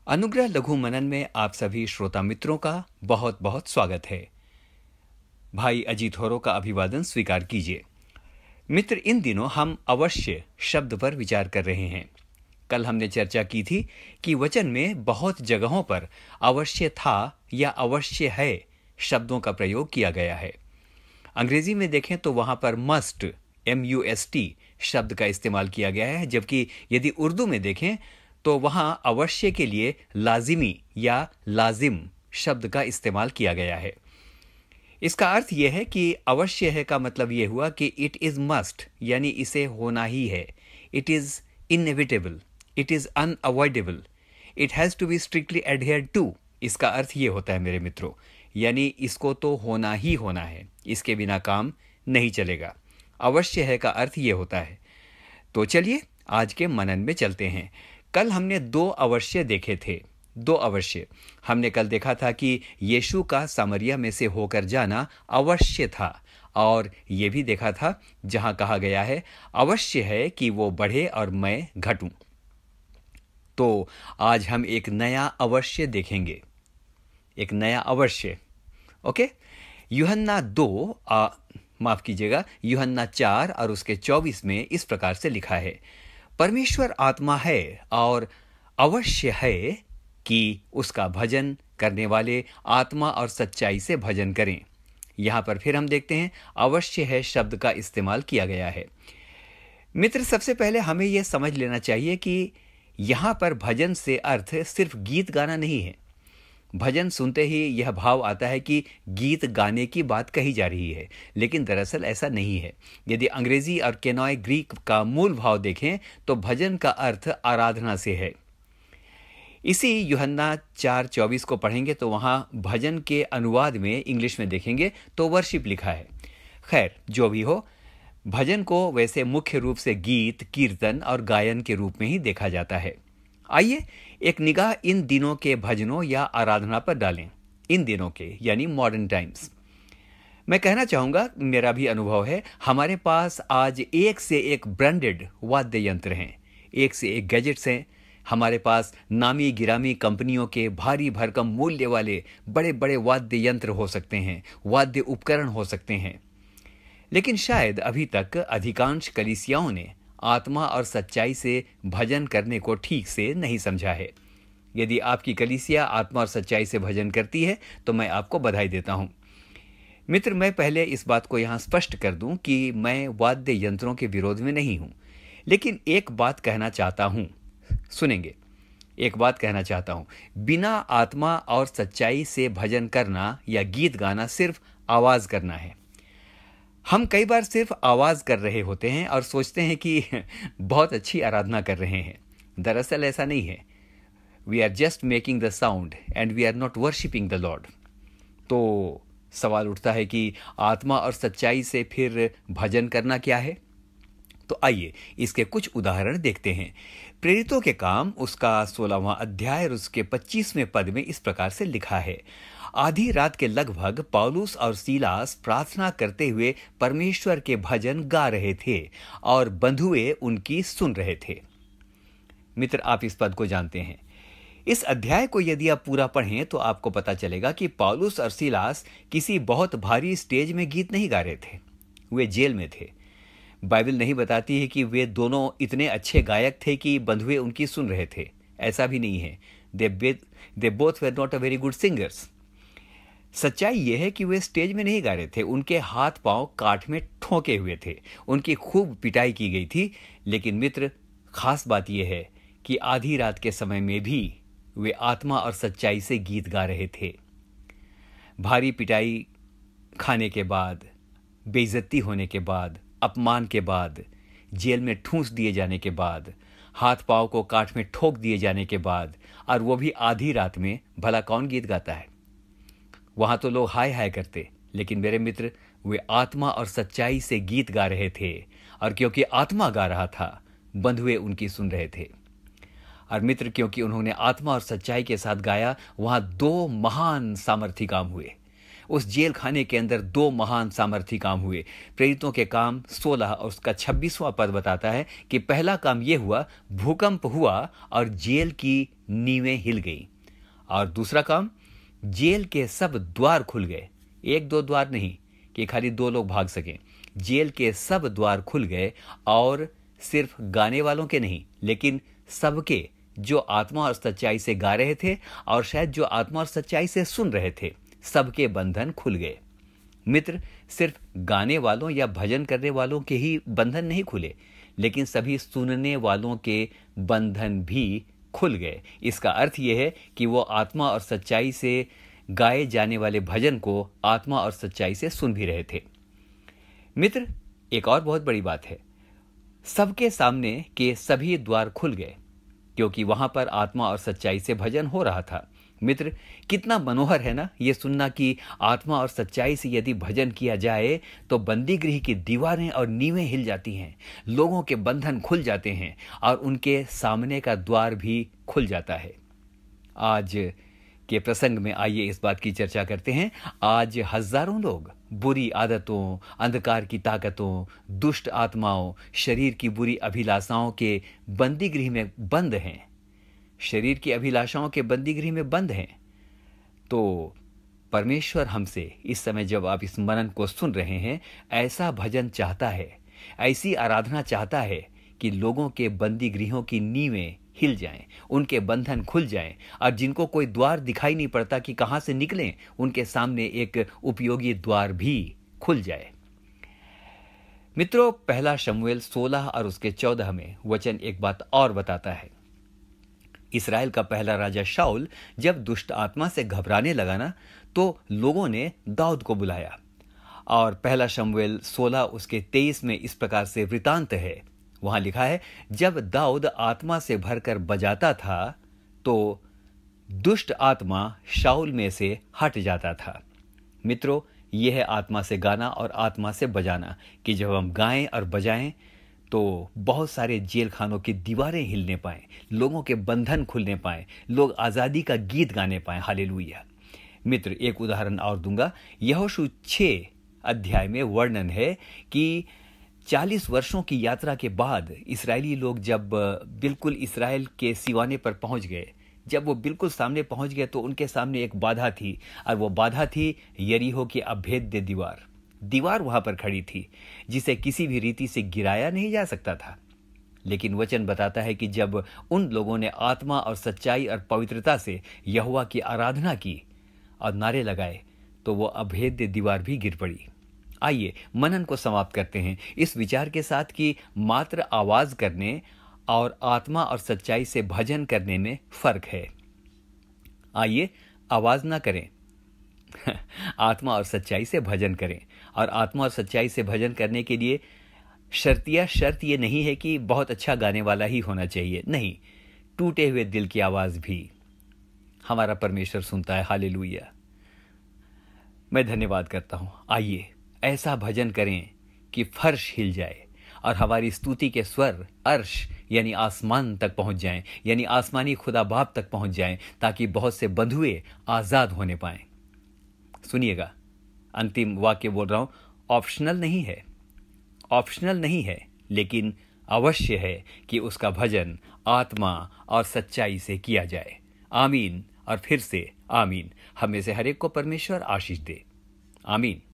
अनुग्रह लघु मनन में आप सभी श्रोता मित्रों का बहुत बहुत स्वागत है। भाई अजीत होरो का अभिवादन स्वीकार कीजिए। मित्र, इन दिनों हम अवश्य शब्द पर विचार कर रहे हैं। कल हमने चर्चा की थी कि वचन में बहुत जगहों पर अवश्य था या अवश्य है शब्दों का प्रयोग किया गया है। अंग्रेजी में देखें तो वहां पर मस्ट MUST शब्द का इस्तेमाल किया गया है, जबकि यदि उर्दू में देखें तो वहां अवश्य के लिए लाजिमी या लाजिम शब्द का इस्तेमाल किया गया है। इसका अर्थ यह है कि अवश्य है का मतलब यह हुआ कि इट इज मस्ट, यानी इसे होना ही है। It is inevitable, it is unavoidable, it has to be strictly adhered to. इसका अर्थ यह होता है मेरे मित्रों, यानी इसको तो होना ही होना है, इसके बिना काम नहीं चलेगा। अवश्य है का अर्थ यह होता है। तो चलिए आज के मनन में चलते हैं। कल हमने दो अवश्य देखे थे। दो अवश्य हमने कल देखा था कि यीशु का सामरिया में से होकर जाना अवश्य था, और यह भी देखा था जहां कहा गया है अवश्य है कि वो बढ़े और मैं घटूं। तो आज हम एक नया अवश्य देखेंगे, एक नया अवश्य। ओके, यूहन्ना 4 और उसके 24 में इस प्रकार से लिखा है, परमेश्वर आत्मा है और अवश्य है कि उसका भजन करने वाले आत्मा और सच्चाई से भजन करें। यहां पर फिर हम देखते हैं अवश्य है शब्द का इस्तेमाल किया गया है। मित्र, सबसे पहले हमें यह समझ लेना चाहिए कि यहां पर भजन से अर्थ सिर्फ गीत गाना नहीं है। भजन सुनते ही यह भाव आता है कि गीत गाने की बात कही जा रही है, लेकिन दरअसल ऐसा नहीं है। यदि अंग्रेजी और केनॉय ग्रीक का मूल भाव देखें तो भजन का अर्थ आराधना से है। इसी यूहन्ना 4:24 को पढ़ेंगे तो वहां भजन के अनुवाद में इंग्लिश में देखेंगे तो वर्शिप लिखा है। खैर, जो भी हो, भजन को वैसे मुख्य रूप से गीत, कीर्तन और गायन के रूप में ही देखा जाता है। आइए एक निगाह इन दिनों के भजनों या आराधना पर डालें। इन दिनों के यानी मॉडर्न टाइम्स। मैं कहना चाहूंगा, मेरा भी अनुभव है, हमारे पास आज एक से एक ब्रांडेड वाद्य यंत्र हैं, एक से एक गैजेट्स हैं। हमारे पास नामी गिरामी कंपनियों के भारी भरकम मूल्य वाले बड़े बड़े वाद्य यंत्र हो सकते हैं, वाद्य उपकरण हो सकते हैं। लेकिन शायद अभी तक अधिकांश कलीसियाओं ने आत्मा और सच्चाई से भजन करने को ठीक से नहीं समझा है। यदि आपकी कलीसिया आत्मा और सच्चाई से भजन करती है तो मैं आपको बधाई देता हूं। मित्र, मैं पहले इस बात को यहां स्पष्ट कर दूं कि मैं वाद्य यंत्रों के विरोध में नहीं हूं, लेकिन एक बात कहना चाहता हूं। सुनेंगे, एक बात कहना चाहता हूं। बिना आत्मा और सच्चाई से भजन करना या गीत गाना सिर्फ आवाज करना है। हम कई बार सिर्फ आवाज कर रहे होते हैं और सोचते हैं कि बहुत अच्छी आराधना कर रहे हैं। दरअसल ऐसा नहीं है। We are just making the sound and we are not worshipping the lord. तो सवाल उठता है कि आत्मा और सच्चाई से फिर भजन करना क्या है? तो आइए इसके कुछ उदाहरण देखते हैं। प्रेरितों के काम उसका 16वां अध्याय और उसके 25वें पद में इस प्रकार से लिखा है, आधी रात के लगभग पौलुस और सीलास प्रार्थना करते हुए परमेश्वर के भजन गा रहे थे और बंधुए उनकी सुन रहे थे। मित्र, आप इस पद को जानते हैं। इस अध्याय को यदि आप पूरा पढ़ें तो आपको पता चलेगा कि पौलुस और सीलास किसी बहुत भारी स्टेज में गीत नहीं गा रहे थे, वे जेल में थे। बाइबल नहीं बताती है कि वे दोनों इतने अच्छे गायक थे कि बंधुए उनकी सुन रहे थे। ऐसा भी नहीं है। They both were not a very good singers. सच्चाई यह है कि वे स्टेज में नहीं गा रहे थे, उनके हाथ पांव काठ में ठोके हुए थे, उनकी खूब पिटाई की गई थी। लेकिन मित्र, खास बात यह है कि आधी रात के समय में भी वे आत्मा और सच्चाई से गीत गा रहे थे। भारी पिटाई खाने के बाद, बेइज्जती होने के बाद, अपमान के बाद, जेल में ठूंस दिए जाने के बाद, हाथ पांव को काठ में ठोक दिए जाने के बाद, और वो भी आधी रात में, भला कौन गीत गाता है? वहां तो लोग हाय हाय करते, लेकिन मेरे मित्र, वे आत्मा और सच्चाई से गीत गा रहे थे, और क्योंकि आत्मा गा रहा था, बंधुए उनकी सुन रहे थे। और मित्र, क्योंकि उन्होंने आत्मा और सच्चाई के साथ गाया, वहां दो महान सामर्थी काम हुए। उस जेल खाने के अंदर 2 महान सामर्थी काम हुए। प्रेरितों के काम 16 और उसका 26वां पद बताता है कि पहला काम यह हुआ, भूकंप हुआ और जेल की नींवें हिल गई। और दूसरा काम, जेल के सब द्वार खुल गए। 1-2 द्वार नहीं कि खाली 2 लोग भाग सकें। जेल के सब द्वार खुल गए, और सिर्फ गाने वालों के नहीं, लेकिन सबके जो आत्मा और सच्चाई से गा रहे थे और शायद जो आत्मा और सच्चाई से सुन रहे थे, सबके बंधन खुल गए। मित्र, सिर्फ गाने वालों या भजन करने वालों के ही बंधन नहीं खुले, लेकिन सभी सुनने वालों के बंधन भी खुल गए। इसका अर्थ यह है कि वो आत्मा और सच्चाई से गाए जाने वाले भजन को आत्मा और सच्चाई से सुन भी रहे थे। मित्र, एक और बहुत बड़ी बात है, सबके सामने के सभी द्वार खुल गए, क्योंकि वहां पर आत्मा और सच्चाई से भजन हो रहा था। मित्र, कितना मनोहर है ना ये सुनना कि आत्मा और सच्चाई से यदि भजन किया जाए तो बंदीगृह की दीवारें और नींवें हिल जाती हैं, लोगों के बंधन खुल जाते हैं और उनके सामने का द्वार भी खुल जाता है। आज के प्रसंग में आइए इस बात की चर्चा करते हैं। आज हजारों लोग बुरी आदतों, अंधकार की ताकतों, दुष्ट आत्माओं, शरीर की बुरी अभिलाषाओं के बंदीगृह में बंद हैं। शरीर की अभिलाषाओं के बंदीगृह में बंद हैं। तो परमेश्वर हमसे इस समय जब आप इस मनन को सुन रहे हैं, ऐसा भजन चाहता है, ऐसी आराधना चाहता है कि लोगों के बंदीगृहों की नींवें हिल जाएं, उनके बंधन खुल जाएं, और जिनको कोई द्वार दिखाई नहीं पड़ता कि कहां से निकलें, उनके सामने एक उपयोगी द्वार भी खुल जाए। मित्रों, पहला शमूएल 16 और उसके 14 में वचन एक बात और बताता है। इस्राएल का पहला राजा शाऊल जब दुष्ट आत्मा से घबराने लगा ना, तो लोगों ने दाऊद को बुलाया। और पहला शमूएल 16 उसके 23 में इस प्रकार से वृतांत है। वहां लिखा है, जब दाऊद आत्मा से भरकर बजाता था तो दुष्ट आत्मा शाऊल में से हट जाता था। मित्रों, यह है आत्मा से गाना और आत्मा से बजाना, कि जब हम गाएं और बजाएं तो बहुत सारे जेल खानों की दीवारें हिलने पाएं, लोगों के बंधन खुलने पाएं, लोग आजादी का गीत गाने पाएं। हालेलुया। मित्र, एक उदाहरण और दूंगा। यहोशू 6 अध्याय में वर्णन है कि 40 वर्षों की यात्रा के बाद इस्राएली लोग जब बिल्कुल इस्राएल के सीवाने पर पहुंच गए, जब वो बिल्कुल सामने पहुंच गए, तो उनके सामने एक बाधा थी, और वो बाधा थी यरीहो की अभेद्य दीवार। दीवार वहां पर खड़ी थी, जिसे किसी भी रीति से गिराया नहीं जा सकता था। लेकिन वचन बताता है कि जब उन लोगों ने आत्मा और सच्चाई और पवित्रता से यहोवा की आराधना की और नारे लगाए, तो वो अभेद्य दीवार भी गिर पड़ी। आइए मनन को समाप्त करते हैं इस विचार के साथ कि मात्र आवाज करने और आत्मा और सच्चाई से भजन करने में फर्क है। आइए आवाज ना करें, आत्मा और सच्चाई से भजन करें। और आत्मा और सच्चाई से भजन करने के लिए शर्त ये नहीं है कि बहुत अच्छा गाने वाला ही होना चाहिए। नहीं, टूटे हुए दिल की आवाज भी हमारा परमेश्वर सुनता है। हालेलुया। मैं धन्यवाद करता हूं। आइए ऐसा भजन करें कि फर्श हिल जाए और हमारी स्तुति के स्वर अर्श यानी आसमान तक पहुंच जाएं, यानी आसमानी खुदा बाप तक पहुंच जाएं, ताकि बहुत से बंधुए आजाद होने पाएं। सुनिएगा, अंतिम वाक्य बोल रहा हूं, ऑप्शनल नहीं है, लेकिन अवश्य है कि उसका भजन आत्मा और सच्चाई से किया जाए। आमीन और फिर से आमीन। हमें से हर एक को परमेश्वर आशीष दे। आमीन।